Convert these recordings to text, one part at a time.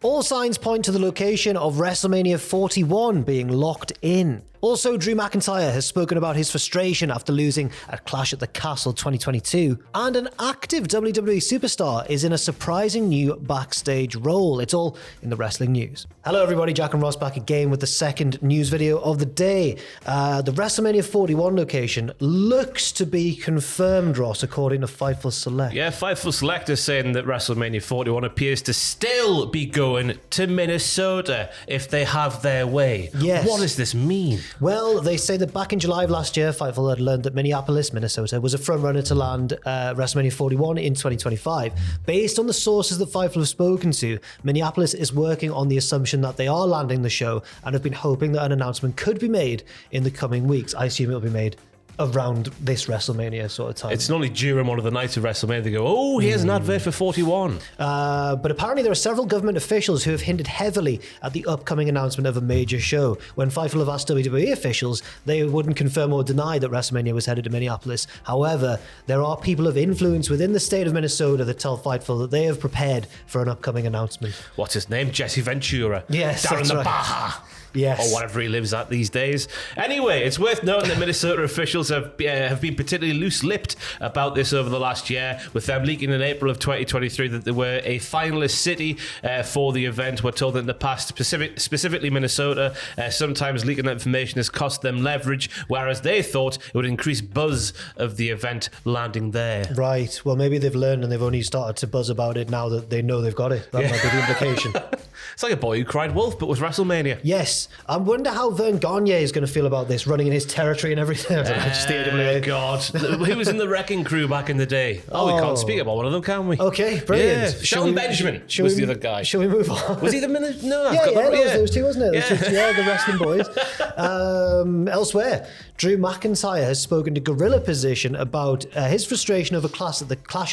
All signs point to the location of WrestleMania 41 being locked in. Also, Drew McIntyre has spoken about his frustration after losing at Clash at the Castle 2022. And an active WWE superstar is in a surprising new backstage role. It's all in the wrestling news. Hello everybody, Jack and Ross back again with the second news video of the day. The WrestleMania 41 location looks to be confirmed, Ross, according to Fightful Select. Yeah, Fightful Select is saying that WrestleMania 41 appears to still be going to Minnesota if they have their way. Yes. What does this mean? Well, they say that back in July of last year, Fightful had learned that Minneapolis, Minnesota, was a frontrunner to land WrestleMania 41 in 2025. Based on the sources that Fightful have spoken to, Minneapolis is working on the assumption that they are landing the show and have been hoping that an announcement could be made in the coming weeks. I assume it'll be made around this WrestleMania sort of time. It's not only during one of the nights of WrestleMania they go, oh, here's an advert for 41. But apparently there are several government officials who have hinted heavily at the upcoming announcement of a major show. When Fightful have asked WWE officials, they wouldn't confirm or deny that WrestleMania was headed to Minneapolis. However, there are people of influence within the state of Minnesota that tell Fightful that they have prepared for an upcoming announcement. What's his name? Jesse Ventura. Yes, down in that's the right. Baja. Yes. Or whatever he lives at these days. Anyway, it's worth noting that Minnesota officials have been particularly loose-lipped about this over the last year, with them leaking in April of 2023 that they were a finalist city for the event. We're told that in the past, specifically Minnesota, sometimes leaking that information has cost them leverage, whereas they thought it would increase buzz of the event landing there. Right. Well, maybe they've learned and they've only started to buzz about it now that they know they've got it. That might be the implication. It's like a boy who cried wolf, but with WrestleMania. Yes. I wonder how Vern Gagne is going to feel about this, running in his territory and everything. I don't know, just the AWA. God. Who was in the Wrecking Crew back in the day? Oh, we can't speak about one of them, can we? Okay, brilliant. Yeah. Shelton Benjamin was the other guy. Shall we move on? Was he the No, I've Yeah, got that right. those two, wasn't it? The wrestling boys. Elsewhere, Drew McIntyre has spoken to Gorilla Position about his frustration over Clash at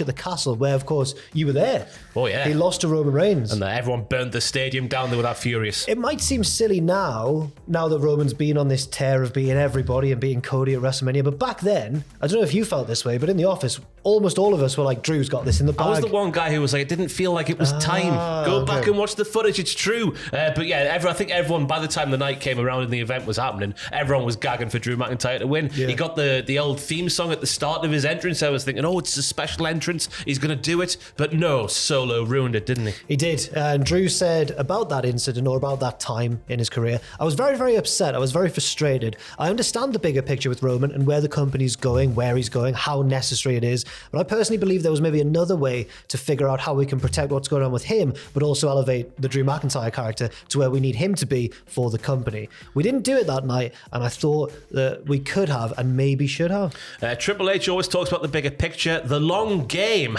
the Castle, where, of course, you were there. Oh, yeah. He lost to Roman Reigns. And everyone burnt the stadium down. They were that furious. It might seem silly now that Roman's been on this tear of beating everybody and beating Cody at WrestleMania, but back then, I don't know if you felt this way, but in the office, almost all of us were like, Drew's got this in the bag. I was the one guy who was like, it didn't feel like it was time. Go back and watch the footage, it's true. But yeah, I think everyone, by the time the night came around and the event was happening, everyone was gagging for Drew McIntyre to win. Yeah. He got the old theme song at the start of his entrance. I was thinking, oh, it's a special entrance, he's going to do it. But no, Solo ruined it, didn't he? He did. And Drew said about that incident or about that time in his career, I was very, very upset. I was very frustrated. I understand the bigger picture with Roman and where the company's going, where he's going, how necessary it is. But I personally believe there was maybe another way to figure out how we can protect what's going on with him, but also elevate the Drew McIntyre character to where we need him to be for the company. We didn't do it that night, and I thought that we could have and maybe should have. Triple H always talks about the bigger picture, the long game.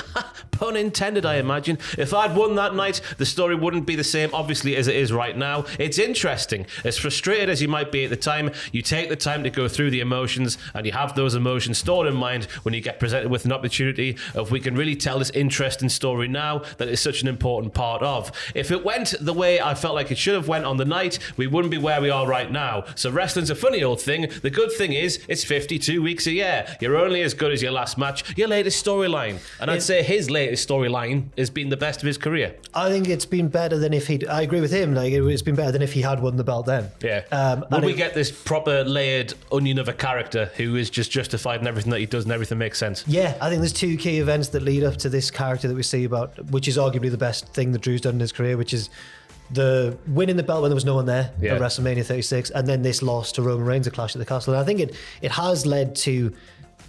Pun intended, I imagine. If I'd won that night, the story wouldn't be the same, obviously, as it is right now. It's interesting. As frustrated as you might be at the time, you take the time to go through the emotions, and you have those emotions stored in mind when you get presented with an opportunity of we can really tell this interesting story now that is such an important part of. If it went the way I felt like it should have went on the night, we wouldn't be where we are right now. So wrestling's a funny old thing. The good thing is it's 52 weeks a year. You're only as good as your last match, your latest storyline. And I'd say his latest storyline has been the best of his career. I think it's been better than if I agree with him. Like, it's been better than if he had won the belt then. Yeah. Will we get this proper layered onion of a character who is just justified in everything that he does and everything makes sense? Yeah, I think there's two key events that lead up to this character that we see about, which is arguably the best thing that Drew's done in his career, which is the winning the belt when there was no one there at WrestleMania 36, and then this loss to Roman Reigns at Clash at the Castle. And I think it has led to...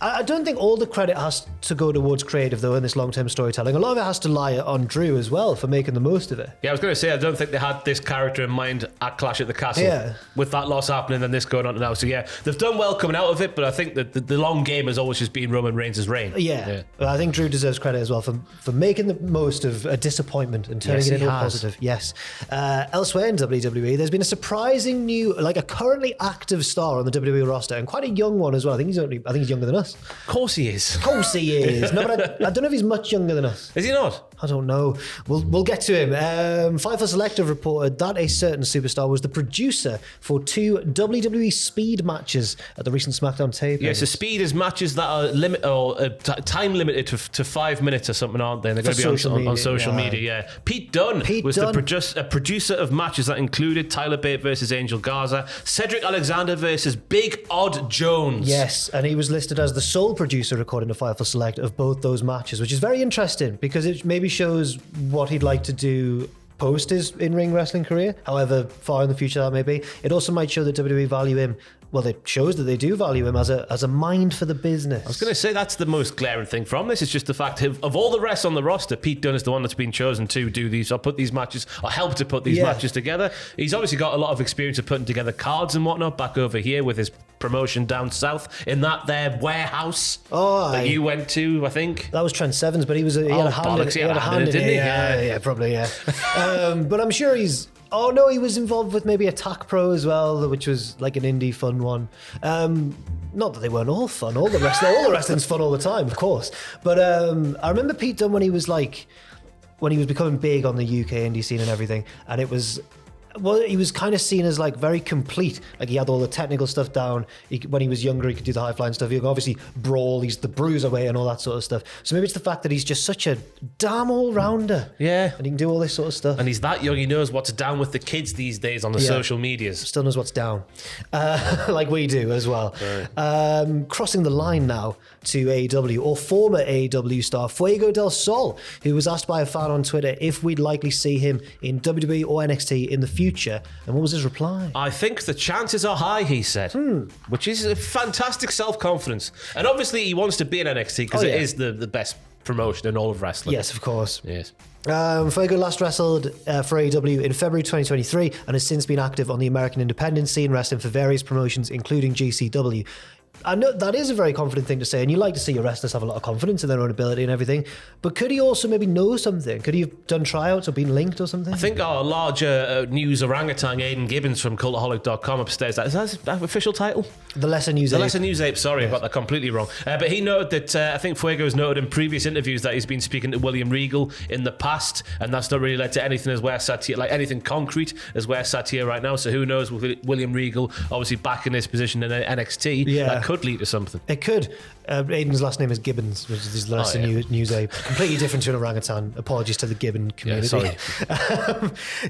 I don't think all the credit has to go towards creative, though, in this long-term storytelling. A lot of it has to lie on Drew as well for making the most of it. Yeah, I was going to say, I don't think they had this character in mind at Clash at the Castle with that loss happening and this going on now. So yeah, they've done well coming out of it, but I think that the long game has always just been Roman Reigns' reign. Yeah. I think Drew deserves credit as well for making the most of a disappointment and turning it into a positive. Yes. Elsewhere in WWE, there's been a surprising new, like a currently active star on the WWE roster, and quite a young one as well. I think he's younger than us. Of course he is. Of course he is. No, but I don't know if he's much younger than us. Is he not? I don't know. We'll get to him. Fightful Select have reported that a certain superstar was the producer for 2 WWE Speed matches at the recent SmackDown tape. Yeah, so Speed is matches that are time limited to 5 minutes or something, aren't they? And they're going to be on social media. Yeah. Pete Dunne was the producer of matches that included Tyler Bate versus Angel Garza, Cedric Alexander versus Big Odd Jones. Yes, and he was listed as the sole producer, according to Fightful Select, of both those matches, which is very interesting because it maybe shows what he'd like to do post his in-ring wrestling career, however far in the future that may be. It also might show that WWE value him. Well, it shows that they do value him as a mind for the business. I was going to say that's the most glaring thing from this. It's just the fact of all the rest on the roster, Pete Dunne is the one that's been chosen to do these or put these matches or help to put these matches together. He's obviously got a lot of experience of putting together cards and whatnot back over here with his promotion down south in that there warehouse that you went to, I think. That was Trent Sevens, but he had a hand in it. He had a hand in it, didn't he? Yeah, probably, yeah. But I'm sure he's... Oh no, he was involved with maybe Attack Pro as well, which was like an indie fun one. Not that they weren't all fun. All the wrestling's fun all the time, of course. But I remember Pete Dunne when he was becoming big on the UK indie scene and everything, and it was... Well, he was kind of seen as like very complete. Like he had all the technical stuff down. When he was younger, he could do the high flying stuff. He could obviously brawl. He's the bruiserweight and all that sort of stuff. So maybe it's the fact that he's just such a damn all rounder. Yeah, and he can do all this sort of stuff. And he's that young. He knows what's down with the kids these days on the social medias. Still knows what's down, like we do as well. Right. Crossing the line now to AEW, or former AEW star Fuego del Sol, who was asked by a fan on Twitter if we'd likely see him in WWE or NXT in the future. And what was his reply? I think the chances are high, he said, which is a fantastic self-confidence. And obviously he wants to be in NXT because it is the best promotion in all of wrestling. Yes, of course. Yes. Fuego last wrestled for AEW in February 2023 and has since been active on the American independent scene, wrestling for various promotions, including GCW. I know that is a very confident thing to say, and you like to see your wrestlers have a lot of confidence in their own ability and everything. But could he also maybe know something? Could he have done tryouts or been linked or something? I think our larger news orangutan, Aidan Gibbons from Cultaholic.com upstairs, is that his official title? The Lesser News Ape. The Lesser News Ape, sorry, I got that completely wrong. But he noted that, I think Fuego's noted in previous interviews that he's been speaking to William Regal in the past, and that's not really led to anything as we're sat here, like anything concrete as we're sat here right now. So who knows, with William Regal obviously back in his position in NXT, that could lead to something. It could. Aiden's last name is Gibbons, which is his last news ape. Completely different to an orangutan. Apologies to the Gibbon community.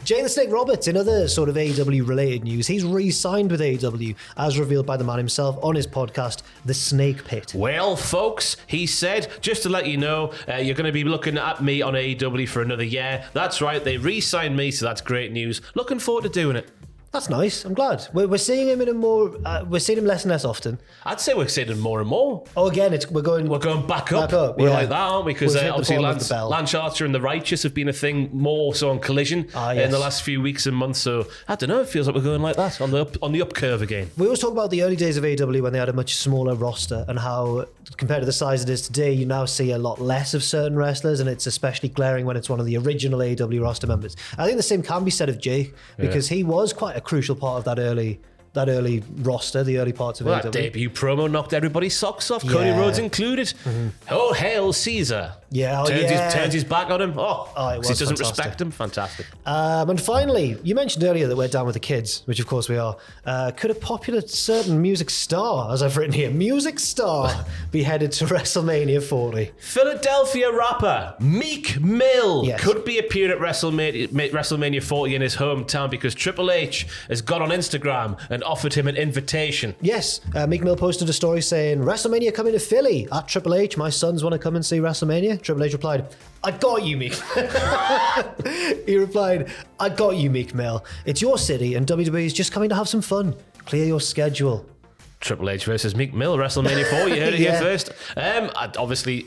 Jay the Snake Roberts, in other sort of AEW related news, he's re-signed with AEW, as revealed by the man himself on his podcast, The Snake Pit. Well, folks, he said, just to let you know, you're going to be looking at me on AEW for another year. That's right, they re-signed me, so that's great news. Looking forward to doing it. That's nice. I'm glad. We're seeing him in a more. We're seeing him less and less often. I'd say we're seeing him more and more. Oh, again, we're going back up. We're like that, aren't we? Because obviously Lance Archer and the Righteous have been a thing more so on Collision in the last few weeks and months. So I don't know. It feels like we're going like that on the up curve again. We always talk about the early days of AEW when they had a much smaller roster and how, compared to the size it is today, you now see a lot less of certain wrestlers, and it's especially glaring when it's one of the original AEW roster members. I think the same can be said of Jake because he was quite a crucial part of that early roster, the early parts of AEW. That debut promo knocked everybody's socks off, Cody Rhodes included. Oh, hail Caesar. Turns his back on him. He doesn't respect him. Fantastic. And finally, you mentioned earlier that we're down with the kids, which of course we are. Could a popular certain music star, as I've written here, music star, be headed to WrestleMania 40? Philadelphia rapper Meek Mill could be appearing at WrestleMania 40 in his hometown because Triple H has got on Instagram and offered him an invitation. Yes, Meek Mill posted a story saying, WrestleMania coming to Philly at Triple H. My sons want to come and see WrestleMania. Triple H replied, I got you, Meek. He replied, I got you, Meek Mill. It's your city and WWE is just coming to have some fun. Clear your schedule. Triple H versus Meek Mill, WrestleMania 4. You heard it here first. Obviously,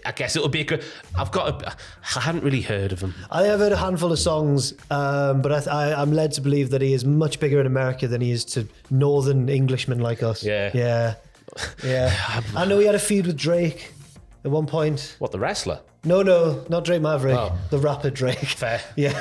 I guess it'll be a good. I hadn't really heard of him. I have heard a handful of songs, but I'm led to believe that he is much bigger in America than he is to northern Englishmen like us. Yeah. I know he had a feud with Drake at one point. What, the wrestler? No, not Drake Maverick. Oh. The rapper Drake. Fair. Yeah.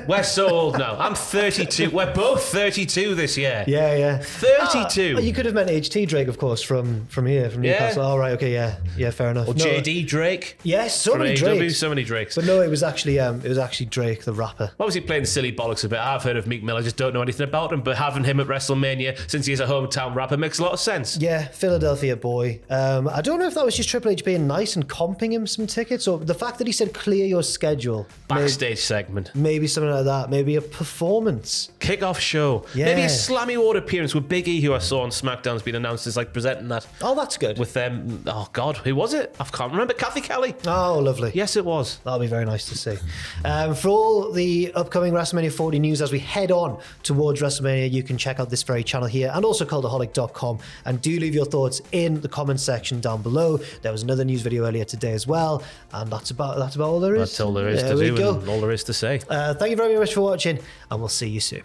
We're so old now. I'm 32. We're both 32 this year. Yeah. 32. You could have meant HT Drake, of course, from here, from Newcastle. Oh, right, okay, yeah, fair enough. Or JD Drake. Yes, so From many AEW, Drakes. so many Drakes. But no, it was actually Drake, the rapper. Obviously playing silly bollocks a bit. I've heard of Meek Mill. I just don't know anything about him. But having him at WrestleMania, since he's a hometown rapper, makes a lot of sense. Yeah, Philadelphia boy. I don't know if that was just Triple H being nice and comping him some tickets, or the fact that he said clear your schedule. Backstage segment. Maybe something like that. Maybe a performance. Kick-off show. Yeah. Maybe a Slammy Award appearance with Big E, who I saw on SmackDown, has been announced as like presenting that. Oh, that's good. With them. Oh, God. Who was it? I can't remember. Kathy Kelly. Oh, lovely. Yes, it was. That'll be very nice to see. For all the upcoming WrestleMania 40 news as we head on towards WrestleMania, you can check out this very channel here and also cultaholic.com, and do leave your thoughts in the comments section down below. There was another news video earlier today as well, and that's about all there is. That's all there is to we do go. and all there is to say. Thank you very much for watching, and we'll see you soon.